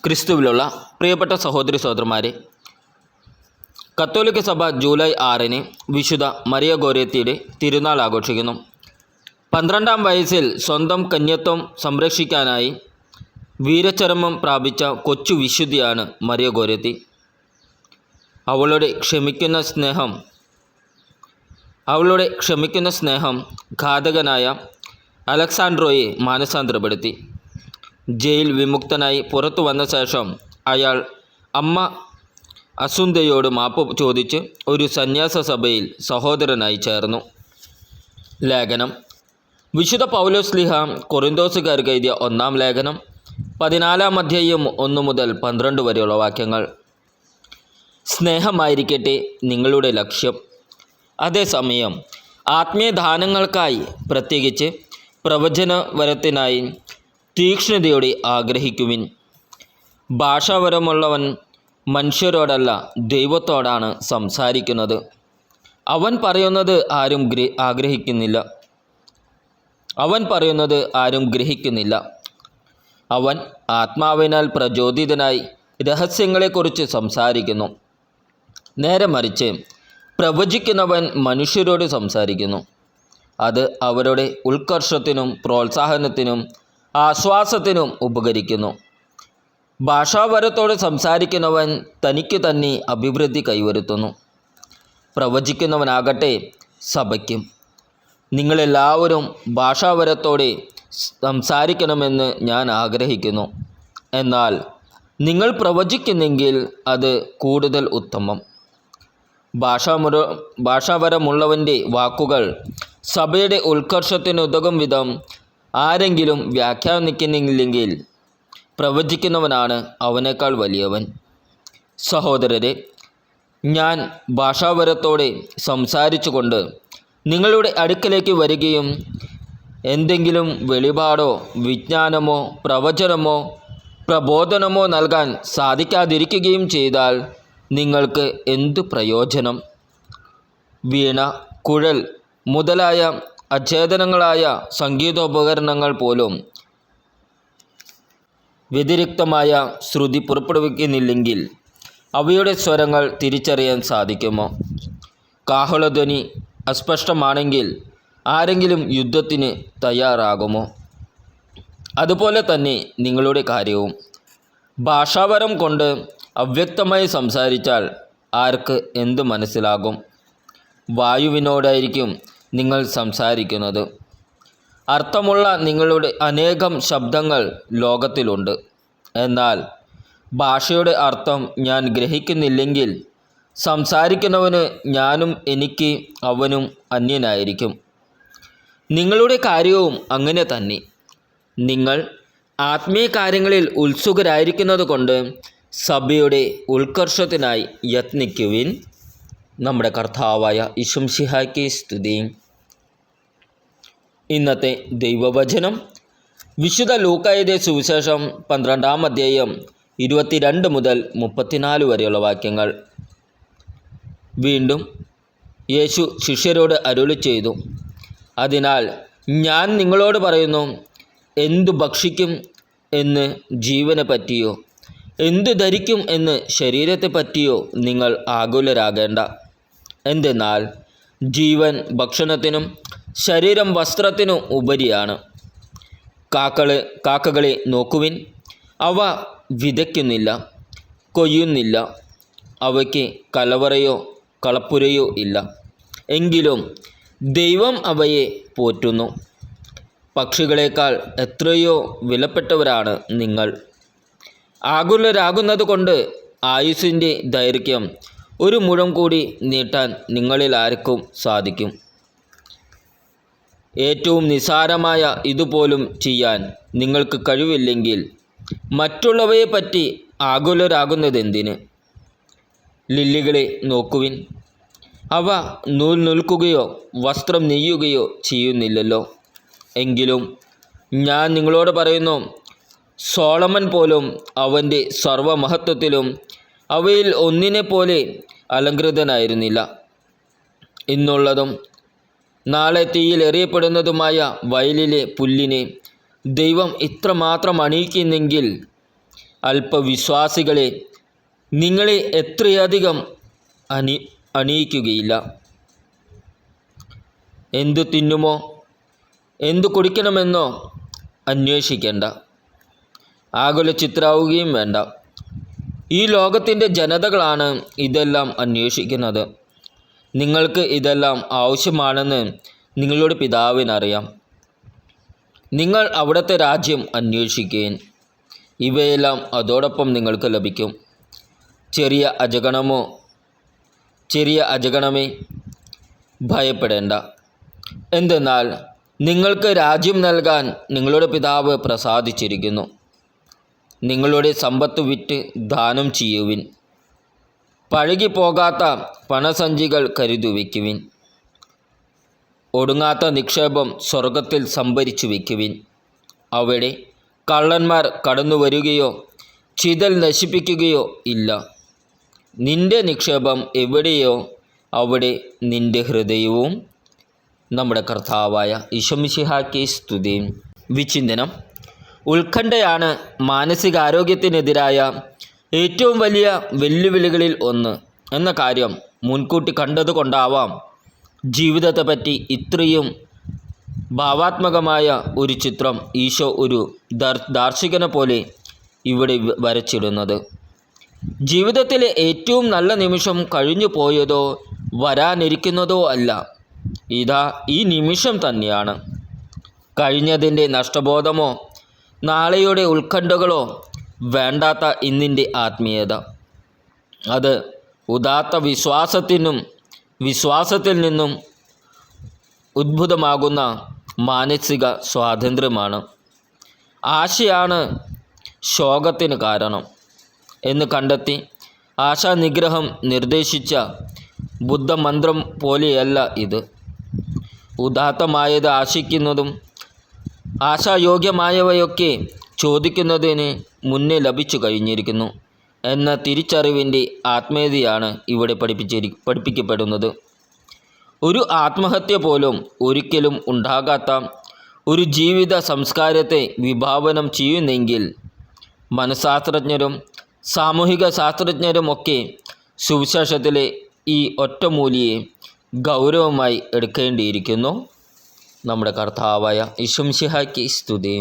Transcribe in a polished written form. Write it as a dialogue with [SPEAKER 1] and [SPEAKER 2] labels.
[SPEAKER 1] ക്രിസ്തുവിലുള്ള പ്രിയപ്പെട്ട സഹോദരി സഹോദരന്മാരെ, കത്തോലിക്ക സഭ ജൂലൈ 6 വിശുദ്ധ മറിയ ഗോരേത്തിയുടെ തിരുനാൾ ആഘോഷിക്കുന്നു. 12-ാം വയസ്സിൽ സ്വന്തം കന്യത്വം സംരക്ഷിക്കാനായി വീരചരമം പ്രാപിച്ച കൊച്ചു വിശുദ്ധിയാണ് മറിയ ഗോരേത്തി. അവളുടെ ക്ഷമിക്കുന്ന സ്നേഹം ഘാതകനായ അലക്സാൻഡ്രോയെ മാനസാന്തരപ്പെടുത്തി. ജയിൽ വിമുക്തനായി പുറത്തു വന്ന ശേഷം അയാൾ അമ്മ അസുന്തയോട് മാപ്പ് ചോദിച്ച് ഒരു സന്യാസ സഭയിൽ സഹോദരനായി ചേർന്നു. ലേഖനം വിശുദ്ധ പൗലോസ്ലീഹ കൊറിന്തോസുകാർക്ക് എഴുതിയ 1-ാം ലേഖനം 14-ാം അധ്യായം 1 മുതൽ 12 വരെയുള്ള വാക്യങ്ങൾ. സ്നേഹമായിരിക്കട്ടെ നിങ്ങളുടെ ലക്ഷ്യം. അതേസമയം ആത്മീയദാനങ്ങൾക്കായി, പ്രത്യേകിച്ച് പ്രവചനവരത്തിനായി തീക്ഷ്ണതയോടെ ആഗ്രഹിക്കുവിൻ. ഭാഷാവരമുള്ളവൻ മനുഷ്യരോടല്ല ദൈവത്തോടാണ് സംസാരിക്കുന്നത്. അവൻ പറയുന്നത് ആരും ഗ്രഹിക്കുന്നില്ല. അവൻ ആത്മാവിനാൽ പ്രചോദിതനായി രഹസ്യങ്ങളെക്കുറിച്ച് സംസാരിക്കുന്നു. നേരെ മറിച്ച് പ്രവചിക്കുന്നവൻ മനുഷ്യരോട് സംസാരിക്കുന്നു. അത് അവരുടെ ഉത്കർഷത്തിനും പ്രോത്സാഹനത്തിനും ആശ്വാസത്തിനും ഉപകരിക്കുന്നു. ഭാഷാവരത്തോട് സംസാരിക്കുന്നവൻ തനിക്ക് തന്നെ അഭിവൃദ്ധി കൈവരുത്തുന്നു. പ്രവചിക്കുന്നവനാകട്ടെ സഭയ്ക്കും. നിങ്ങളെല്ലാവരും ഭാഷാവരത്തോടെ സംസാരിക്കണമെന്ന് ഞാൻ ആഗ്രഹിക്കുന്നു. എന്നാൽ നിങ്ങൾ പ്രവചിക്കുന്നെങ്കിൽ അത് കൂടുതൽ ഉത്തമം. ഭാഷാവരമുള്ളവൻ്റെ വാക്കുകൾ സഭയുടെ ഉത്കർഷത്തിനുതകും വിധം ആരെങ്കിലും വ്യാഖ്യാനിക്കുന്നില്ലെങ്കിൽ പ്രവചിക്കുന്നവനാണ് അവനേക്കാൾ വലിയവൻ. സഹോദരരെ, ഞാൻ ഭാഷാവരത്തോടെ സംസാരിച്ചുകൊണ്ട് നിങ്ങളുടെ അടുക്കലേക്ക് വരികയും എന്തെങ്കിലും വെളിപാടോ വിജ്ഞാനമോ പ്രവചനമോ പ്രബോധനമോ നൽകാൻ സാധിക്കാതിരിക്കുകയും ചെയ്താൽ നിങ്ങൾക്ക് എന്തു പ്രയോജനം? വീണ, കുഴൽ മുതലായ അചേതനങ്ങളായ സംഗീതോപകരണങ്ങൾ പോലും വ്യതിരിക്തമായ ശ്രുതി പുറപ്പെടുവിക്കുന്നില്ലെങ്കിൽ അവയുടെ സ്വരങ്ങൾ തിരിച്ചറിയാൻ സാധിക്കുമോ? കാഹളധ്വനി അസ്പഷ്ടമാണെങ്കിൽ ആരെങ്കിലും യുദ്ധത്തിന് തയ്യാറാകുമോ? അതുപോലെ തന്നെ നിങ്ങളുടെ കാര്യവും. ഭാഷാവരം കൊണ്ട് അവ്യക്തമായി സംസാരിച്ചാൽ ആർക്ക് എന്ത് മനസ്സിലാകും? വായുവിനോടായിരിക്കും നിങ്ങൾ സംസാരിക്കുന്നത്. അർത്ഥമുള്ള നിങ്ങളുടെ അനേകം ശബ്ദങ്ങൾ ലോകത്തിലുണ്ട്. എന്നാൽ ഭാഷയുടെ അർത്ഥം ഞാൻ ഗ്രഹിക്കുന്നില്ലെങ്കിൽ സംസാരിക്കുന്നവന് ഞാനും എനിക്ക് അവനും അന്യനായിരിക്കും. നിങ്ങളുടെ കാര്യവും അങ്ങനെ തന്നെ. നിങ്ങൾ ആത്മീയ കാര്യങ്ങളിൽ ഉത്സുകരായിരിക്കുന്നത് കൊണ്ട് സഭയുടെ ഉത്കർഷത്തിനായി യത്നിക്കുവിൻ. നമ്മുടെ കർത്താവായ ഈശോമിശിഹായ്ക്ക് സ്തുതി. ഇന്നത്തെ ദൈവവചനം വിശുദ്ധ ലൂക്കാ എഴുതിയ സുവിശേഷം 12-ാം അധ്യായം 22 മുതൽ 34 വരെയുള്ള വാക്യങ്ങൾ. വീണ്ടും യേശു ശിഷ്യരോട് അരുളി ചെയ്തു, അതിനാൽ ഞാൻ നിങ്ങളോട് പറയുന്നു, എന്തു ഭക്ഷിക്കും എന്ന് ജീവനെ പറ്റിയോ എന്തു ധരിക്കും എന്ന് ശരീരത്തെ പറ്റിയോ നിങ്ങൾ ആകുലരാകേണ്ട. എന്തെന്നാൽ ജീവൻ ഭക്ഷണത്തിനും ശരീരം വസ്ത്രത്തിനും ഉപരിയാണ്. കാക്കകളെ നോക്കുവിൻ. അവ വിതയ്ക്കുന്നില്ല, കൊയ്യുന്നില്ല. അവയ്ക്ക് കലവറയോ കളപ്പുരയോ ഇല്ല. എങ്കിലും ദൈവം അവയെ പോറ്റുന്നു. പക്ഷികളേക്കാൾ എത്രയോ വിലപ്പെട്ടവരാണ് നിങ്ങൾ. ആകുലരാകുന്നത് കൊണ്ട് ആയുസ്സിൻ്റെ ദൈർഘ്യം ഒരു മുഴം കൂടി നീട്ടാൻ നിങ്ങളിൽ ആർക്കും സാധിക്കും? ഏറ്റവും നിസ്സാരമായ ഇതുപോലും ചെയ്യാൻ നിങ്ങൾക്ക് കഴിവില്ലെങ്കിൽ മറ്റുള്ളവയെപ്പറ്റി ആകുലരാകുന്നതെന്തിന്? ലില്ലികളെ നോക്കുവിൻ. അവ നൂൽ നൂൽക്കുകയോ വസ്ത്രം നെയ്യുകയോ ചെയ്യുന്നില്ലല്ലോ. എങ്കിലും ഞാൻ നിങ്ങളോട് പറയുന്നു, സോളമൻ പോലും അവൻ്റെ സർവമഹത്വത്തിലും അവയിൽ ഒന്നിനെപ്പോലെ അലങ്കൃതനായിരുന്നില്ല. ഇന്നുള്ളതും നാളെ തീയിൽ എറിയപ്പെടുന്നതുമായ വയലിലെ പുല്ലിനെ ദൈവം ഇത്രമാത്രം അണിയിക്കുന്നെങ്കിൽ അല്പവിശ്വാസികളെ, നിങ്ങളെ എത്രയധികം അണിയിക്കുകയില്ല. എന്തു തിന്നുമോ എന്തു കുടിക്കണമെന്നോ അന്വേഷിക്കേണ്ട, ആകുല ചിത്രാവുകയും വേണ്ട. ഈ ലോകത്തിൻ്റെ ജനതകളാണ് ഇതെല്ലാം അന്വേഷിക്കുന്നത്. നിങ്ങൾക്ക് ഇതെല്ലാം ആവശ്യമാണെന്ന് നിങ്ങളുടെ പിതാവിനറിയാം. നിങ്ങൾ അവിടുത്തെ രാജ്യം അന്വേഷിക്കുകയും ഇവയെല്ലാം അതോടൊപ്പം നിങ്ങൾക്ക് ലഭിക്കും. ചെറിയ അജഗണമേ, ഭയപ്പെടേണ്ട. എന്തെന്നാൽ നിങ്ങൾക്ക് രാജ്യം നൽകാൻ നിങ്ങളുടെ പിതാവ് പ്രസാദിച്ചിരിക്കുന്നു. നിങ്ങളുടെ സമ്പത്ത് വിറ്റ് ദാനം ചെയ്യുവിൻ. പഴകിപ്പോകാത്ത പണസഞ്ചികൾ കരുതി വയ്ക്കുവിൻ. ഒടുങ്ങാത്ത നിക്ഷേപം സ്വർഗത്തിൽ സംഭരിച്ചു വയ്ക്കുവിൻ. അവിടെ കള്ളന്മാർ കടന്നു വരികയോ ചിതൽ നശിപ്പിക്കുകയോ ഇല്ല. നിന്റെ നിക്ഷേപം എവിടെയോ അവിടെ നിന്റെ ഹൃദയവും. നമ്മുടെ കർത്താവായ ഈശോമിശിഹായ്ക്ക് സ്തുതി. വിചിന്തനം: ഉത്കണ്ഠയാണ് മാനസികാരോഗ്യത്തിനെതിരായ ഏറ്റവും വലിയ വെല്ലുവിളികളിൽ ഒന്ന് എന്ന കാര്യം മുൻകൂട്ടി കണ്ടതുകൊണ്ടാവാം ജീവിതത്തെപ്പറ്റി ഇത്രയും ഭാവാത്മകമായ ഒരു ചിത്രം ഈശോ ഒരു ദാർശനികനെ പോലെ ഇവിടെ വരച്ചിടുന്നത്. ജീവിതത്തിലെ ഏറ്റവും നല്ല നിമിഷം കഴിഞ്ഞു പോയതോ വരാനിരിക്കുന്നതോ അല്ല, ഇതാ ഈ നിമിഷം തന്നെയാണ്. കഴിഞ്ഞതിൻ്റെ നഷ്ടബോധമോ നാളെയുടെ ഉത്കണ്ഠകളോ വേണ്ടാത്ത ഇന്നിൻ്റെ ആത്മീയത, അത് ഉദാത്ത വിശ്വാസത്തിൽ നിന്നും ഉദ്ഭുതമാകുന്ന മാനസിക സ്വാതന്ത്ര്യമാണ്. ആശയാണ് ശോകത്തിന് കാരണം എന്ന് കണ്ടെത്തി ആശാനിഗ്രഹം നിർദ്ദേശിച്ച ബുദ്ധമന്ത്രം പോലെയല്ല ഇത്. ഉദാത്തമായത് ആശിക്കുന്നതും ആശായോഗ്യമായവയൊക്കെ ചോദിക്കുന്നതിന് മുന്നേ ലഭിച്ചു കഴിഞ്ഞിരിക്കുന്നു എന്ന തിരിച്ചറിവിൻ്റെ ആത്മീയതയാണ് ഇവിടെ പഠിപ്പിക്കപ്പെടുന്നത്. ഒരു ആത്മഹത്യ പോലും ഒരിക്കലും ഉണ്ടാകാത്ത ഒരു ജീവിത സംസ്കാരത്തെ വിഭാവനം ചെയ്യുന്നെങ്കിൽ മനഃശാസ്ത്രജ്ഞരും സാമൂഹിക ശാസ്ത്രജ്ഞരുമൊക്കെ സുവിശേഷത്തിലെ ഈ ഒറ്റമൂലിയെ ഗൗരവമായി എടുക്കേണ്ടിയിരിക്കുന്നു. നമ്മുടെ കർത്താവായ ഈശോമിശിഹായ്ക്ക് സ്തുതി.